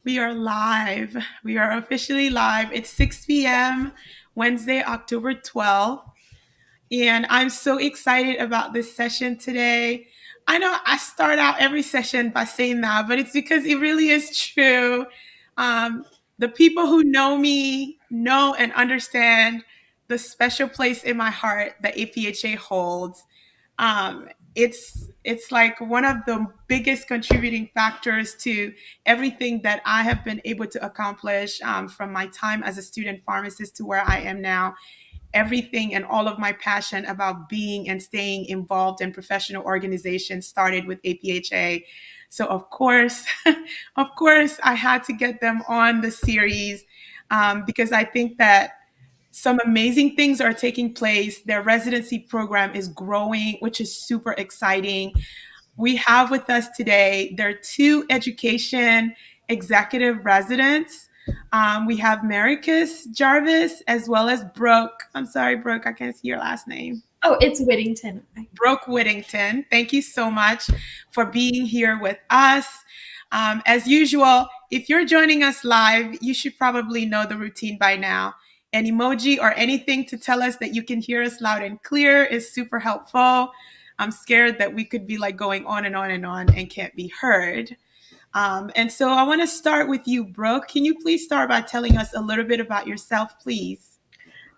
We are live. We are officially live. It's 6 p.m. Wednesday, October 12th. And I'm so excited about this session today. I know I start out every session by saying that, but it's because it really is true. Um, the people who know me know and understand the special place in my heart that APHA holds. It's like one of the biggest contributing factors to everything that I have been able to accomplish from my time as a student pharmacist to where I am now. Everything and all of my passion about being and staying involved in professional organizations started with APHA. So of course, I had to get them on the series because I think that some amazing things are taking place. Their residency program is growing, which is super exciting. We have with us today their two education executive residents. We have Maricus Jarvis as well as Brooke. I'm sorry, Brooke, I can't see your last name. Oh, it's Whittington. Brooke Whittington. Thank you so much for being here with us. As usual, if you're joining us live, you should probably know the routine by now. An emoji or anything to tell us that you can hear us loud and clear is super helpful. I'm scared that we could be like going on and on and on and can't be heard. And so I want to start with you, Brooke. Can you please start by telling us a little bit about yourself, please?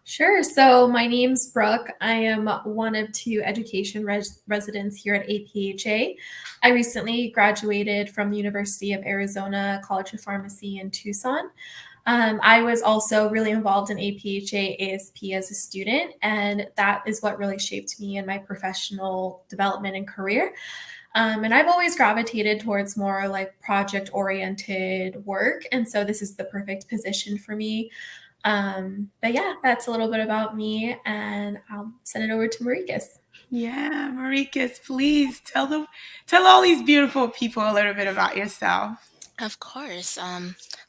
Sure. So my name's Brooke. I am one of two education residents here at APHA. I recently graduated from the University of Arizona College of Pharmacy in Tucson. I was also really involved in APHA ASP as a student, and that is what really shaped me in my professional development and career. And I've always gravitated towards more like project-oriented work, and so this is the perfect position for me. But yeah, that's a little bit about me, and I'll send it over to Maricus. Yeah, Maricus, please tell all these beautiful people a little bit about yourself. Of course.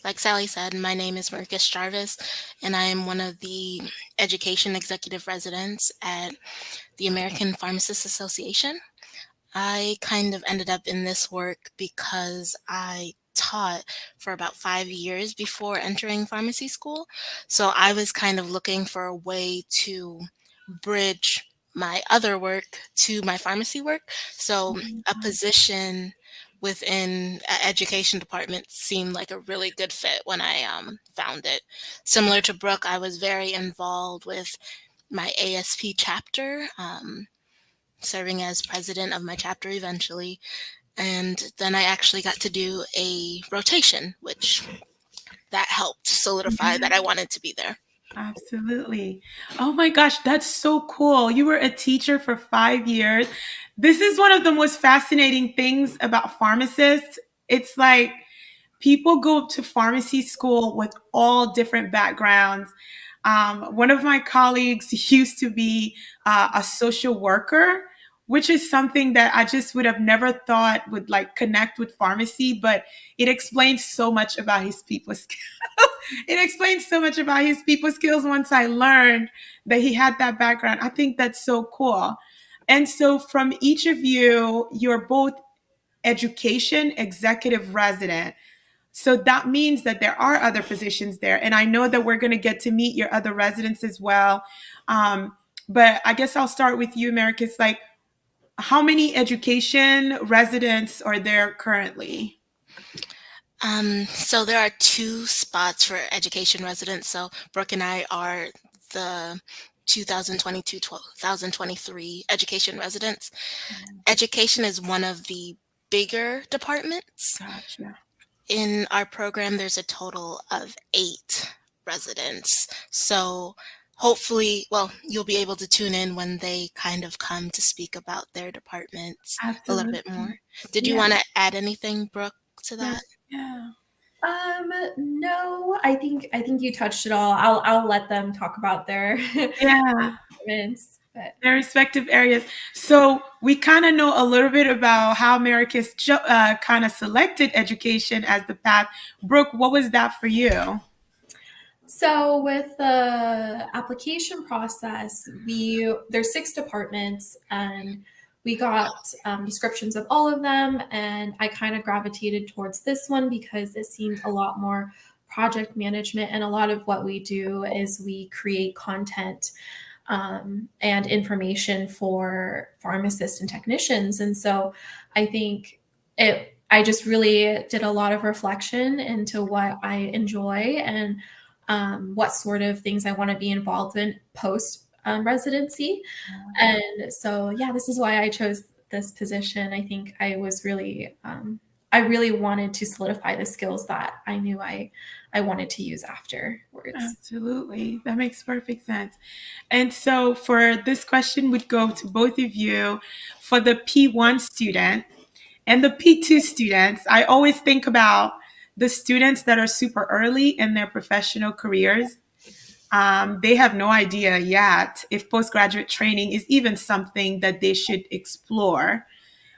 Like Sally said, my name is Marcus Jarvis, and I am one of the education executive residents at the American Pharmacists Association. I kind of ended up in this work because I taught for about 5 years before entering pharmacy school. So I was kind of looking for a way to bridge my other work to my pharmacy work. So a position within an education department seemed like a really good fit when I found it. Similar to Brooke, I was very involved with my ASP chapter, serving as president of my chapter eventually. And then I actually got to do a rotation, which that helped solidify that I wanted to be there. Absolutely. Oh my gosh, that's so cool. You were a teacher for 5 years. This is one of the most fascinating things about pharmacists. It's like people go to pharmacy school with all different backgrounds. One of my colleagues used to be a social worker, which is something that I just would have never thought would like connect with pharmacy, but it explains so much about his people skills. It explains so much about his people skills once I learned that he had that background. I think that's so cool. And so from each of you, you're both education executive resident. So that means that there are other positions there. And I know that we're going to get to meet your other residents as well. But I guess I'll start with you, Maricus. Like, how many education residents are there currently? So there are two spots for education residents. So Brooke and I are the 2022-2023 education residents. Education is one of the bigger departments. Gotcha. In our program, there's a total of 8 residents. So hopefully, well, you'll be able to tune in when they kind of come to speak about their departments a little bit Absolutely. more. Did you Yeah. want to add anything, Brooke, to that? Yeah. No, I think you touched it all. I'll let them talk about their Yeah. events, but Their respective areas. So we kind of know a little bit about how Maricus kind of selected education as the path. Brooke, what was that for you? so with the application process, there's 6 departments, and we got descriptions of all of them, and I kind of gravitated towards this one because it seemed a lot more project management, and a lot of what we do is we create content and information for pharmacists and technicians. And so I think I just really did a lot of reflection into what I enjoy and what sort of things I want to be involved in post residency. And so, yeah, this is why I chose this position. I think I really wanted to solidify the skills that I knew I wanted to use afterwards. Absolutely. That makes perfect sense. And so for this question would go to both of you. For the P1 student and the P2 students, I always think about the students that are super early in their professional careers. They have no idea yet if postgraduate training is even something that they should explore.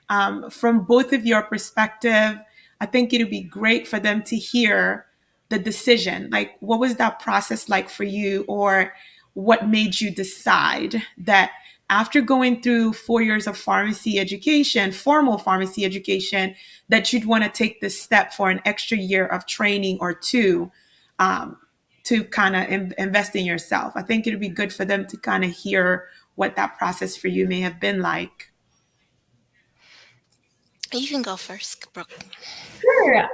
From both of your perspective, I think it would be great for them to hear the decision. Like, what was that process like for you, or what made you decide that after going through 4 years of pharmacy education, formal pharmacy education, that you'd want to take this step for an extra year of training or two to kind of invest in yourself? I think it would be good for them to kind of hear what that process for you may have been like. You can go first, Brooke. Sure.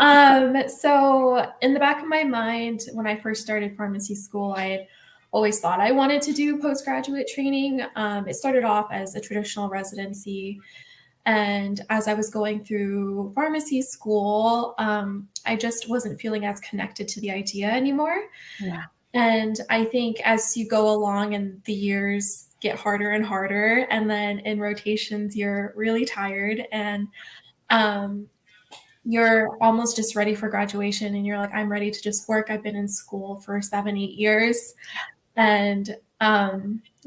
So in the back of my mind, when I first started pharmacy school, I had always thought I wanted to do postgraduate training. It started off as a traditional residency. And as I was going through pharmacy school, I just wasn't feeling as connected to the idea anymore. Yeah. And I think as you go along and the years get harder and harder, and then in rotations, you're really tired and you're almost just ready for graduation, and you're like, I'm ready to just work. I've been in school for 7-8 years. And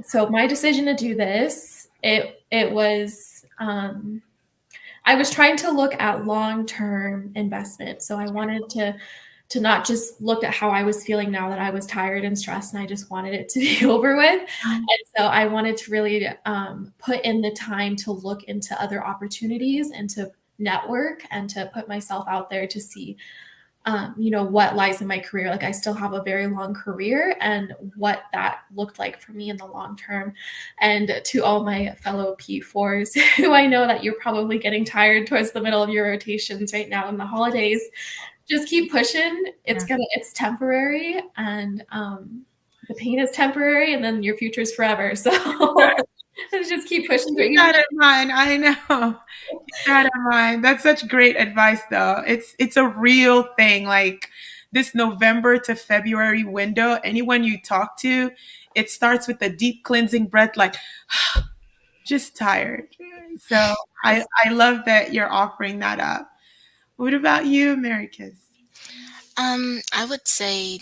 so my decision to do this, it was, I was trying to look at long-term investment. So I wanted to not just look at how I was feeling now that I was tired and stressed and I just wanted it to be over with. And so I wanted to really put in the time to look into other opportunities and to network and to put myself out there to see what lies in my career. Like, I still have a very long career, and what that looked like for me in the long term. And to all my fellow P4s who I know that you're probably getting tired towards the middle of your rotations right now in the holidays, just keep pushing. It's temporary, and the pain is temporary, and then your future is forever. So just keep pushing through. Keep that in mind. I know. Keep that in mind. That's such great advice, though. It's a real thing. Like, this November to February window, anyone you talk to, it starts with a deep cleansing breath, like just tired. So I love that you're offering that up. What about you, Americas? I would say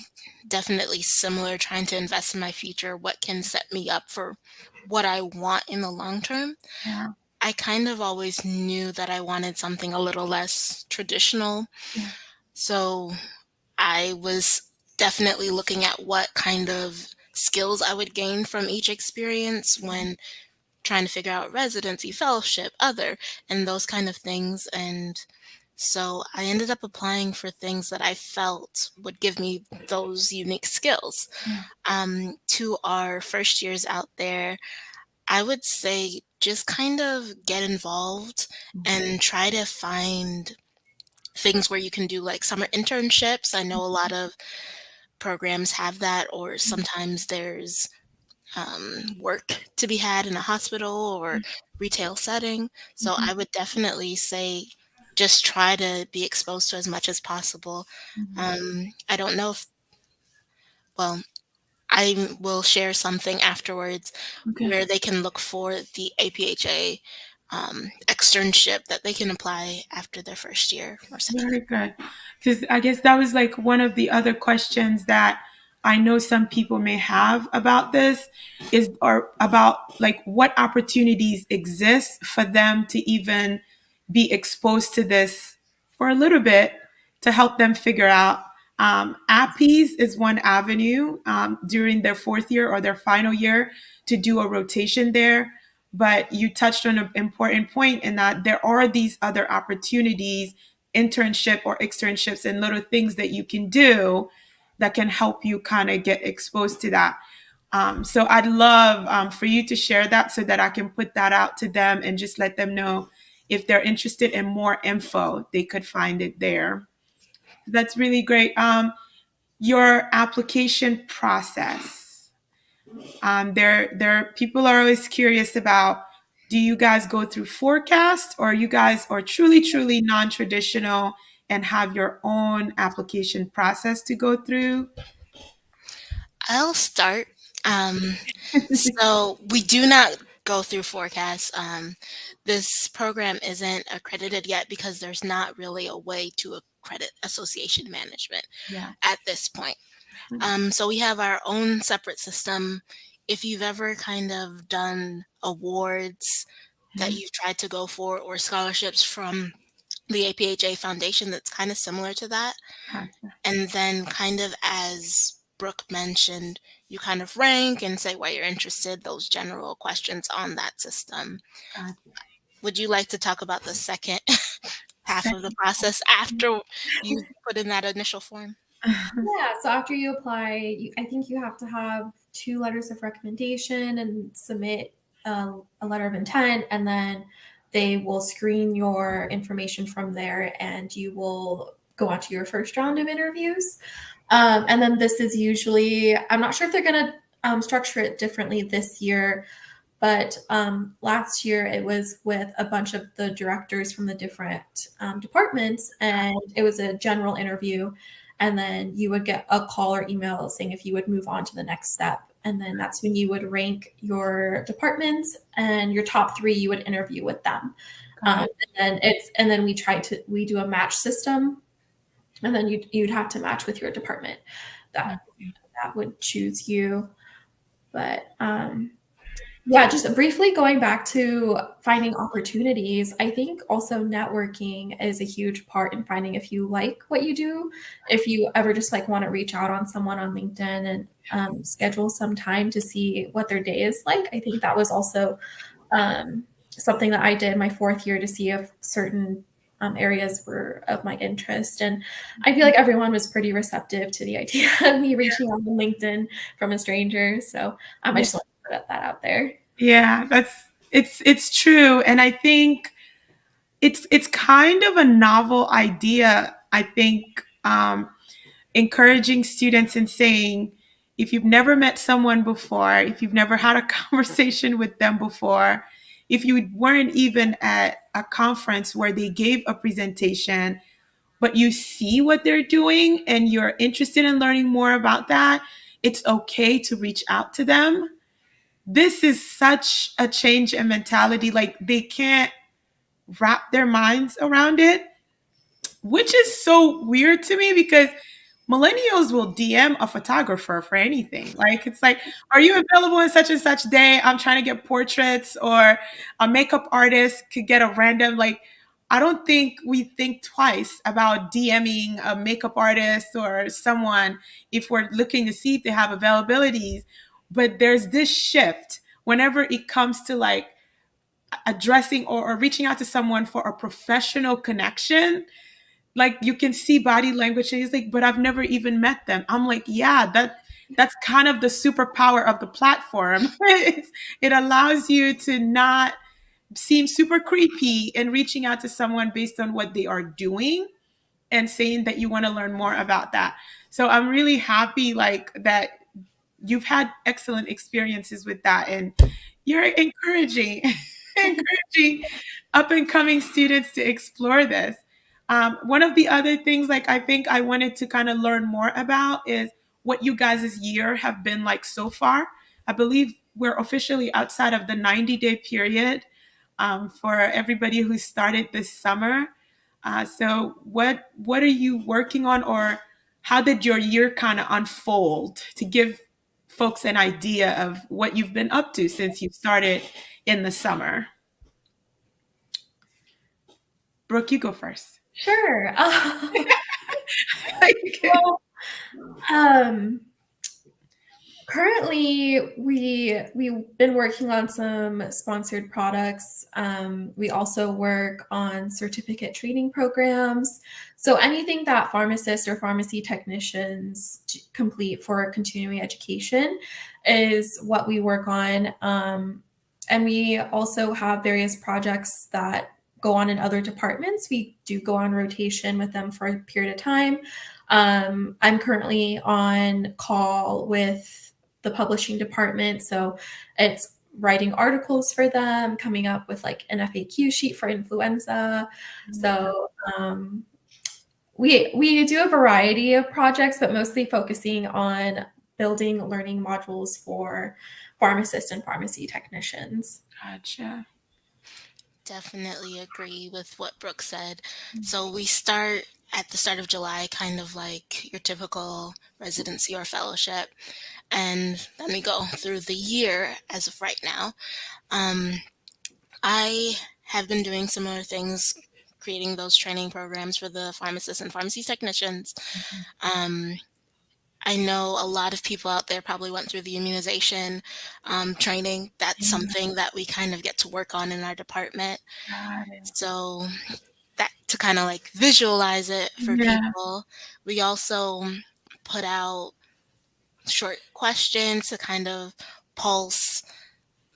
definitely similar, trying to invest in my future, what can set me up for what I want in the long term. Yeah. I kind of always knew that I wanted something a little less traditional. Yeah. So I was definitely looking at what kind of skills I would gain from each experience when trying to figure out residency, fellowship, other, and those kind of things. And so I ended up applying for things that I felt would give me those unique skills. Yeah. To our first years out there, I would say just kind of get involved and try to find things where you can do like summer internships. I know a lot of programs have that, or sometimes there's work to be had in a hospital or retail setting. So I would definitely say just try to be exposed to as much as possible. I don't know if, well, I will share something afterwards Okay. where they can look for the APhA externship that they can apply after their first year or second. Very good. Because I guess that was like one of the other questions that I know some people may have about this, is or about like what opportunities exist for them to even be exposed to this for a little bit to help them figure out. APhAs is one avenue during their fourth year or their final year to do a rotation there. but you touched on an important point in that there are these other opportunities, internship or externships, and little things that you can do that can help you kind of get exposed to that. So I'd love for you to share that so that I can put that out to them and just let them know if they're interested in more info, they could find it there. That's really great. Your application process. There people are always curious about, do you guys go through forecast, or you guys are truly non-traditional and have your own application process to go through? I'll start. Um, so we do not go through forecasts. This program isn't accredited yet because there's not really a way to accredit association management Yeah. at this point. So we have our own separate system. If you've ever kind of done awards that you've tried to go for, or scholarships from the APhA Foundation, that's kind of similar to that. Gotcha. And then, kind of as Brooke mentioned, you kind of rank and say why you're interested, those general questions on that system. Gotcha. Would you like to talk about the second half of the process after you put in that initial form? Yeah, so after you apply, I think you have to have 2 letters of recommendation and submit a letter of intent, and then they will screen your information from there, and you will go on to your first round of interviews. And then this is usually, I'm not sure if they're going to structure it differently this year, but last year it was with a bunch of the directors from the different departments, and it was a general interview. And then you would get a call or email saying if you would move on to the next step. And then that's when you would rank your departments, and your top 3 you would interview with them. And then we do a match system, and then you'd have to match with your department that would choose you. But yeah, just briefly going back to finding opportunities, I think also networking is a huge part in finding if you like what you do. If you ever just like want to reach out on someone on LinkedIn and schedule some time to see what their day is like. I think that was also something that I did my 4th year to see if certain areas were of my interest. And I feel like everyone was pretty receptive to the idea of me reaching out on LinkedIn from a stranger. So I just want to put that out there. Yeah, it's true. And I think it's kind of a novel idea. I think encouraging students and saying, if you've never met someone before, if you've never had a conversation with them before, if you weren't even at a conference where they gave a presentation, but you see what they're doing and you're interested in learning more about that, it's okay to reach out to them. This is such a change in mentality. Like, they can't wrap their minds around it, which is so weird to me because millennials will DM a photographer for anything. Like, it's like, are you available on such and such day? I'm trying to get portraits, or a makeup artist could get a random, like, I don't think we think twice about DMing a makeup artist or someone if we're looking to see if they have availabilities. But there's this shift whenever it comes to like addressing or reaching out to someone for a professional connection. Like, you can see body language, and he's like, but I've never even met them. I'm like, yeah, that's kind of the superpower of the platform. It allows you to not seem super creepy and reaching out to someone based on what they are doing and saying that you want to learn more about that. So I'm really happy like that you've had excellent experiences with that, and you're encouraging encouraging up and coming students to explore this. One of the other things, like, I think I wanted to kind of learn more about is what you guys' year have been like so far. I believe we're officially outside of the 90-day period for everybody who started this summer. So what are you working on, or how did your year kind of unfold, to give folks an idea of what you've been up to since you started in the summer? Brooke, you go first. Sure. Well, um, Currently, we've been working on some sponsored products. We also work on certificate training programs. So anything that pharmacists or pharmacy technicians complete for continuing education is what we work on. And we also have various projects that go on in other departments. We do go on rotation with them for a period of time. I'm currently on call with the publishing department. So it's writing articles for them, coming up with like an FAQ sheet for influenza. So we do a variety of projects, but mostly focusing on building learning modules for pharmacists and pharmacy technicians. Gotcha. Definitely agree with what Brooke said. So we start at the start of July, kind of like your typical residency or fellowship, and then we go through the year as of right now. Um, I have been doing similar things, creating those training programs for the pharmacists and pharmacy technicians. Um, I know a lot of people out there probably went through the immunization training. That's Yeah, something that we kind of get to work on in our department. got it. So that to kind of like visualize it for Yeah. people. We also put out short questions to kind of pulse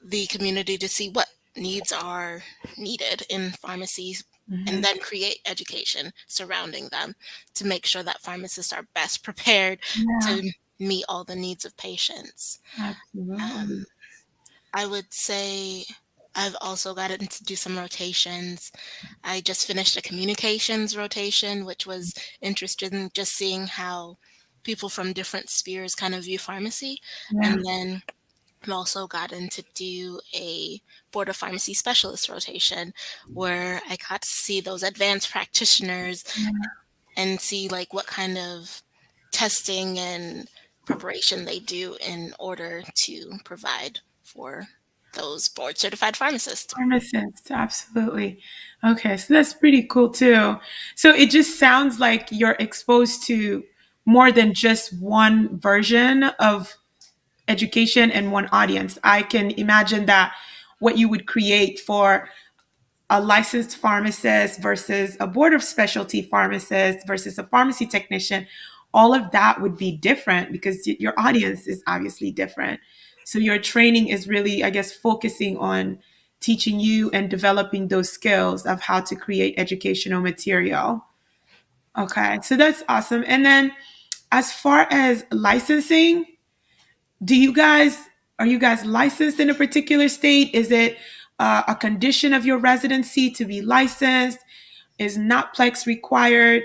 the community to see what needs are needed in pharmacies and Mhm. then create education surrounding them to make sure that pharmacists are best prepared Yeah, to meet all the needs of patients. absolutely. Um, I would say I've also gotten to do some rotations. I just finished a communications rotation, which was interested in just seeing how people from different spheres kind of view pharmacy. Yeah, And then I've also gotten to do a board of pharmacy specialist rotation where I got to see those advanced practitioners yeah. and see like what kind of testing and preparation they do in order to provide for those board certified pharmacists. Pharmacist, absolutely. Okay, so that's pretty cool too. So it just sounds like you're exposed to more than just one version of education and one audience. I can imagine that what you would create for a licensed pharmacist versus a board of specialty pharmacists versus a pharmacy technician, all of that would be different because your audience is obviously different. So your training is really, I guess, focusing on teaching you and developing those skills of how to create educational material. Okay, so that's awesome. And then as far as licensing, do you guys are you guys licensed in a particular state? Is it a condition of your residency to be licensed? Is NotPlex required?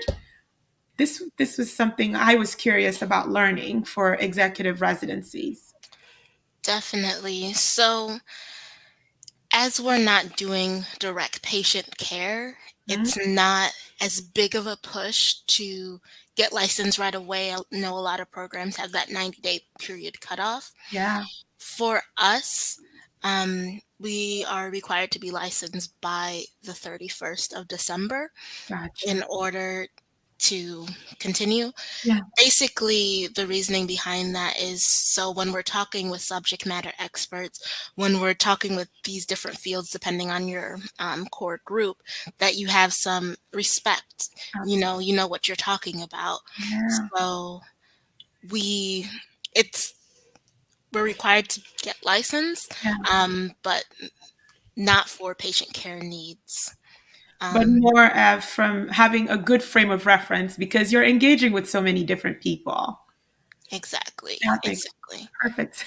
This was something I was curious about learning for executive residencies. Definitely. So, as we're not doing direct patient care, Mhm. it's not as big of a push to get licensed right away. I know a lot of programs have that 90-day period cutoff. Yeah, For us, we are required to be licensed by the 31st of December gotcha. in order to continue. Yeah, Basically, the reasoning behind that is so when we're talking with subject matter experts, when we're talking with these different fields, depending on your core group, that you have some respect. absolutely. You know what you're talking about. Yeah, So we, it's we're required to get licensed, yeah. but not for patient care needs. But Um, more from having a good frame of reference because you're engaging with so many different people. exactly, That makes exactly. perfect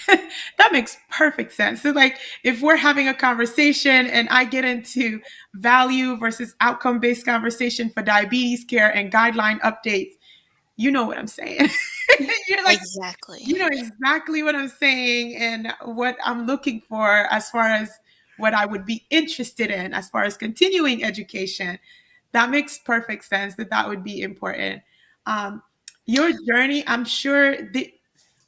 that makes perfect sense. So like if we're having a conversation and I get into value versus outcome based conversation for diabetes care and guideline updates, you know what I'm saying. You're like Exactly. you know exactly what I'm saying and what I'm looking for as far as what I would be interested in as far as continuing education. That makes perfect sense that that would be important. Um, your journey, I'm sure.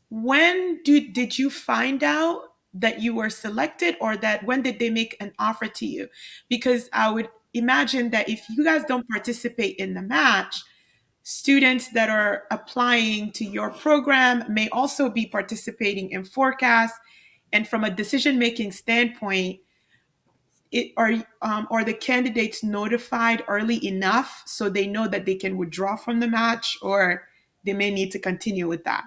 When did you find out that you were selected, or that when did they make an offer to you? Because I would imagine that if you guys don't participate in the match, students that are applying to your program may also be participating in forecasts. And from a decision making standpoint, are the candidates notified early enough so they know that they can withdraw from the match, or they may need to continue with that?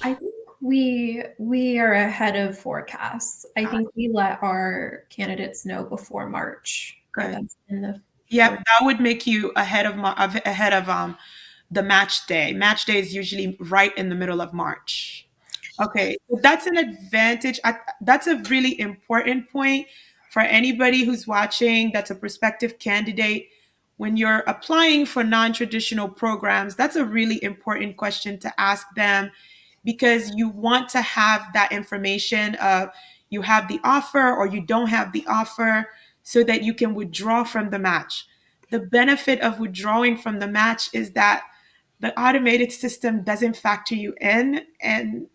I think we are ahead of forecasts. I think we let our candidates know before March. Good. That's in the Yep, that would make you ahead of the match day. Match day is usually right in the middle of March. Okay, so that's an advantage. That's a really important point for anybody who's watching that's a prospective candidate. When you're applying for non-traditional programs, that's a really important question to ask them, because you want to have that information of you have the offer or you don't have the offer, so that you can withdraw from the match. The benefit of withdrawing from the match is that the automated system doesn't factor you in. And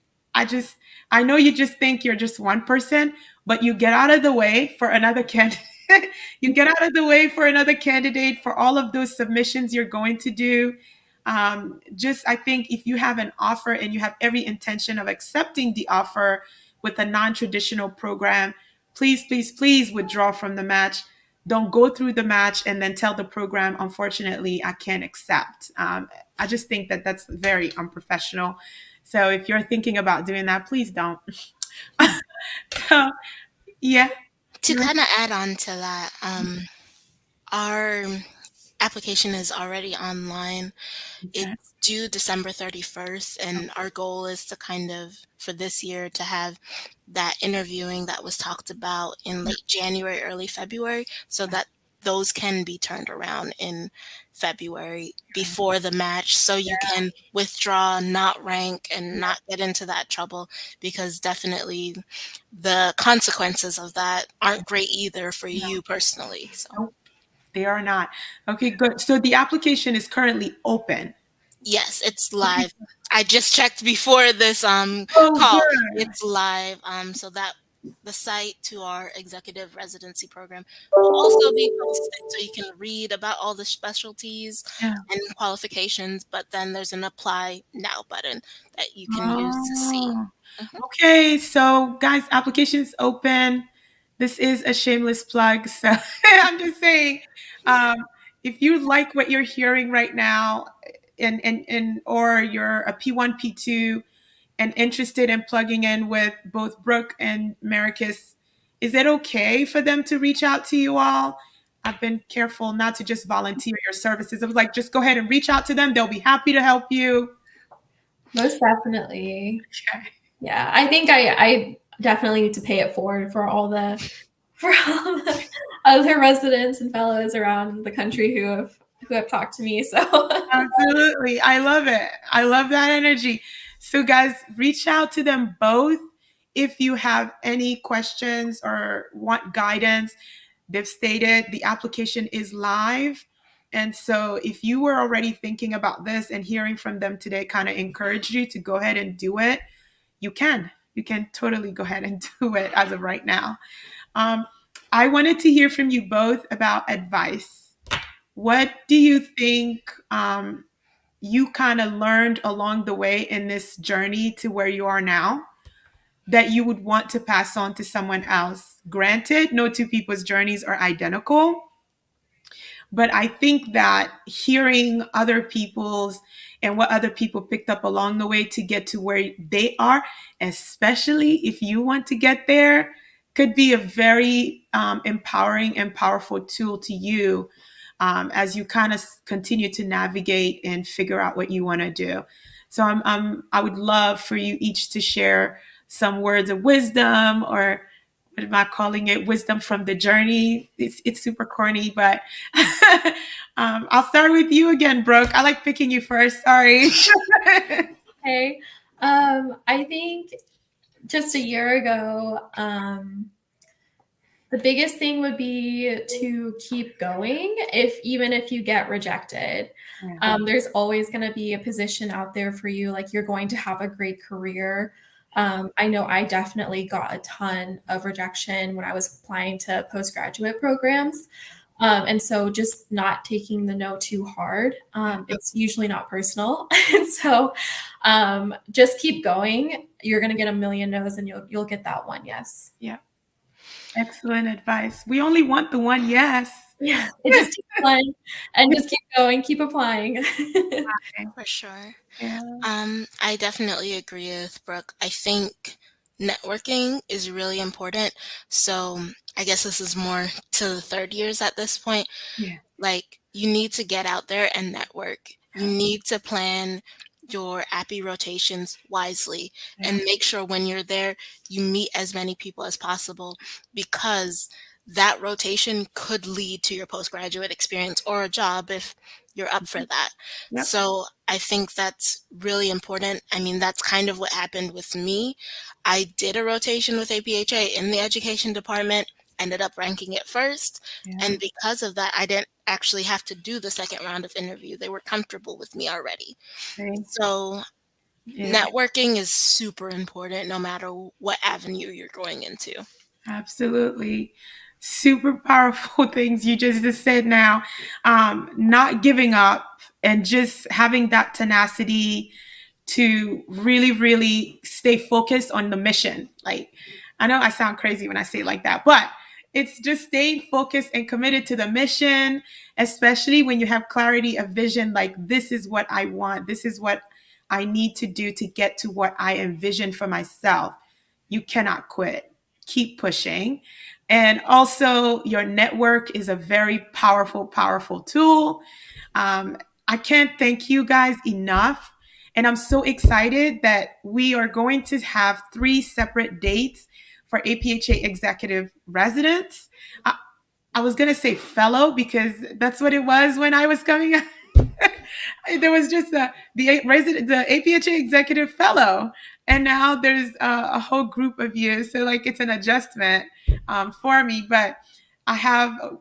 I know you just think you're just one person, but you get out of the way for another candidate. You get out of the way for another candidate for all of those submissions you're going to do. Just, I think if you have an offer and you have every intention of accepting the offer with a non-traditional program, please, please, please withdraw from the match. Don't go through the match and then tell the program, unfortunately, I can't accept. I just think that that's very unprofessional. So if you're thinking about doing that, please don't. So, yeah. To kind of add on to that, our application is already online. Okay. It's due December 31st, and our goal is to kind of, for this year, to have that interviewing that was talked about in late January, early February, so that those can be turned around in February before the match, so you can withdraw, not rank, and not get into that trouble, because definitely the consequences of that aren't great either for you personally. So Nope, they are not. Okay, good. So the application is currently open. yes, it's live. I just checked before this Oh, call. good. It's live. So that the site to our executive residency program will also be posted, so you can read about all the specialties Yeah. and qualifications. But then there's an apply now button that you can use to see. Oh. Mhm. Okay, so guys, application is open. This is a shameless plug. So I'm just saying, um, if you like what you're hearing right now, and or you're a P1, P2, and interested in plugging in with both Brooke and Maricus, is it okay for them to reach out to you all? I've been careful not to just volunteer your services. I was like, just go ahead and reach out to them. They'll be happy to help you. Most definitely. Okay. Yeah, I think I definitely need to pay it forward for all the other residents and fellows around the country who have talked to me. So Absolutely. I love it. I love that energy. So, guys, reach out to them both if you have any questions or want guidance. They've stated the application is live. And so, if you were already thinking about this and hearing from them today kind of encouraged you to go ahead and do it, you can. You can totally go ahead and do it as of right now. Um, I wanted to hear from you both about advice. What do you think you kind of learned along the way in this journey to where you are now that you would want to pass on to someone else? Granted, no two people's journeys are identical, but I think that hearing other people's and what other people picked up along the way to get to where they are, especially if you want to get there, could be a very empowering and powerful tool to you as you kind of continue to navigate and figure out what you want to do. So I would love for you each to share some words of wisdom, or what am I calling it? Wisdom from the journey. It's super corny, but I'll start with you again, Brooke. I like picking you first. Sorry. hey, I think just a year ago, the biggest thing would be to keep going, even if you get rejected. There's always going to be a position out there for you. Like, you're going to have a great career. I know I definitely got a ton of rejection when I was applying to postgraduate programs. And so just not taking the no too hard. It's usually not personal. And so just keep going. You're going to get a million no's and you'll get that one yes. Yeah. Excellent advice. We only want the one yes. Yeah. It just takes one and just keep going, keep applying. For sure. Yeah. I definitely agree with Brooke. I think networking is really important. So I guess this is more to the third years at this point. Yeah. Like, you need to get out there and network. You need to plan your APhA rotations wisely and make sure when you're there, you meet as many people as possible, because that rotation could lead to your postgraduate experience or a job if you're up for that. Yep. So I think that's really important. I mean, that's kind of what happened with me. I did a rotation with APhA in the education department, ended up ranking it first. Yeah. And because of that, I didn't actually have to do the second round of interview. They were comfortable with me already. Okay. So Yeah. networking is super important no matter what avenue you're going into. Absolutely. Super powerful things you just said now. Not giving up and just having that tenacity to really, really stay focused on the mission. Like, I know I sound crazy when I say it like that, but it's just staying focused and committed to the mission, especially when you have clarity of vision. Like, this is what I want. This is what I need to do to get to what I envision for myself. You cannot quit. Keep pushing. And also, your network is a very powerful, powerful tool. I can't thank you guys enough. And I'm so excited that we are going to have 3 separate dates for APhA executive residents. I was going to say fellow because that's what it was when I was coming out. There was just the APhA executive fellow, and now there's a whole group of you. So like it's an adjustment for me, but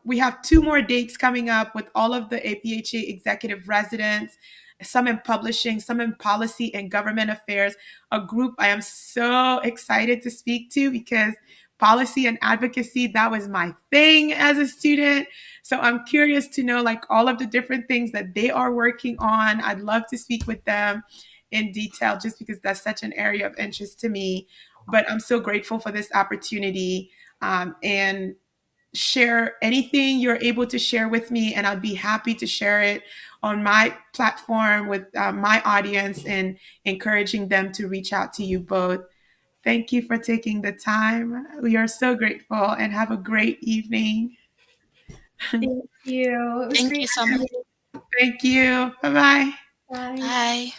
we have 2 more dates coming up with all of the APhA executive residents, some in publishing, some in policy and government affairs, a group I am so excited to speak to because policy and advocacy, that was my thing as a student. So I'm curious to know like all of the different things that they are working on. I'd love to speak with them in detail just because that's such an area of interest to me. But I'm so grateful for this opportunity, and share anything you're able to share with me, and I'd be happy to share it on my platform with my audience and encouraging them to reach out to you both. Thank you for taking the time. We are so grateful and have a great evening. Thank you. It was Thank great. you so much. Thank you. Bye-bye. Bye. Bye.